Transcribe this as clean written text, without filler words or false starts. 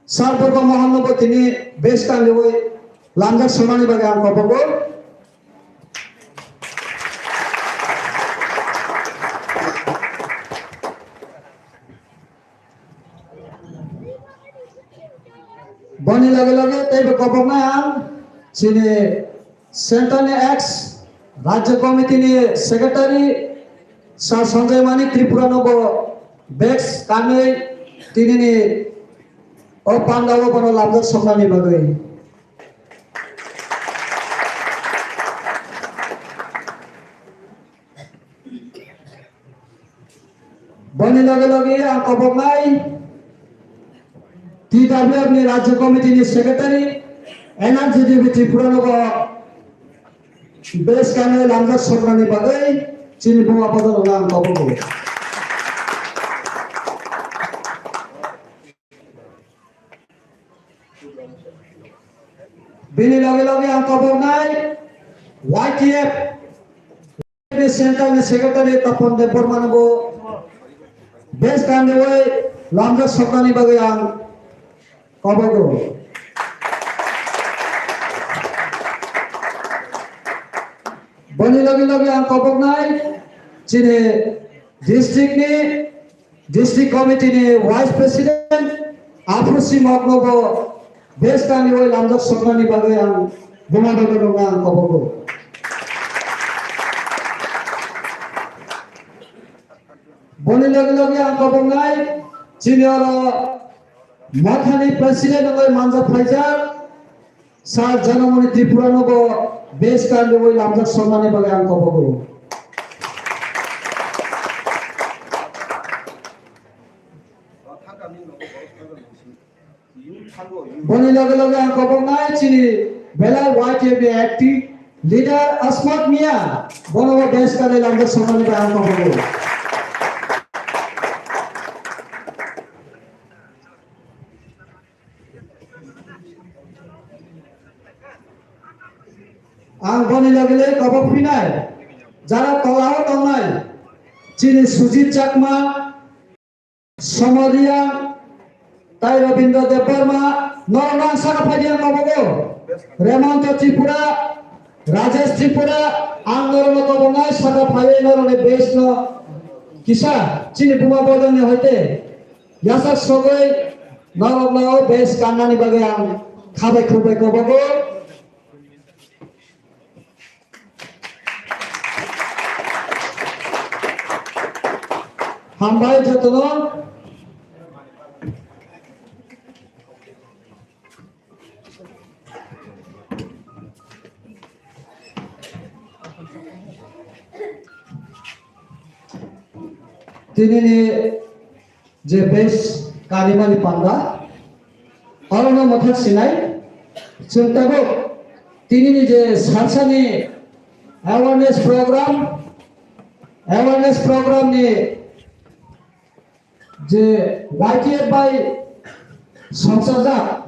sarporko mohannobo tini bes kanliwoi lamjak somani bage ang kopogo boni lage teibo kopokna ang sini central x राज्य committee ने secretary sir Sanjay Manik Tripura नबो bakes काने तिनी ने ओ पांडावो बनो लामजक समनानि बागै बनि लगे आं कबनाय टीडब्ल्यूएफ नि राज्य कमिटी नि सेक्रेटरी एनआरजीडीबी त्रिपुरा नबो बेस काने लामजक समनानि बागै चिनि बुंगा पदन आं कबगौ बिनि लगे आं कबनाय वाईटीएफ नि सेंट्रल नि सेक्रेटरी तपन देव बर्मानबो बेस काने वै लामजक समनानि बागै आं कबगौ बनि लगे आं कबनाय चिनि डिस्ट्रिक्ट कमिटी नि वाइस प्रेसिडेंट आफुसि मगनबो बेस काने वै लामजक समनानि बागै आं बुंगा दं आं कबगौ बनि लगे आं कबनाय चिनि माथानि प्रेसिडेंट ओइ मानजा फाइजार सार जनमनि त्रिपुरा नबो बेस काने वै लामजक समनानि बागै आं कबगौ बनि लगे आं कबनाय चिनि बेला वाईटीएफ नि एक्टिव लीडर अस्मत मिया बनबो बेस काने लामजक समनानि बागै आं कबगौ आं बनि लगे कबक फिनाय जरा तलाव तंनाय चिनि सुजित चाकमा समरिया ताई रविंद्र देव बर्मा नरनां सारा फाइदिया कबगौ रेमंत त्रिपुरा राजेश त्रिपुरा आं नरन कबनाय सारा फाइवे नरने बेस न किसा चिनि बुमा बदन होते यासा सगै नरनाव बेस कान्नानि बागै आं खाबाय खुबाय कबगौ हामबाय जतन तिनी जे बेस कालिमानि पांडा अरण्य मथक सिनाय चिंताबो तिनी जे सानसानि अवेयरनेस प्रोग्राम नि जे वाईटीएफ बाय संसारजाक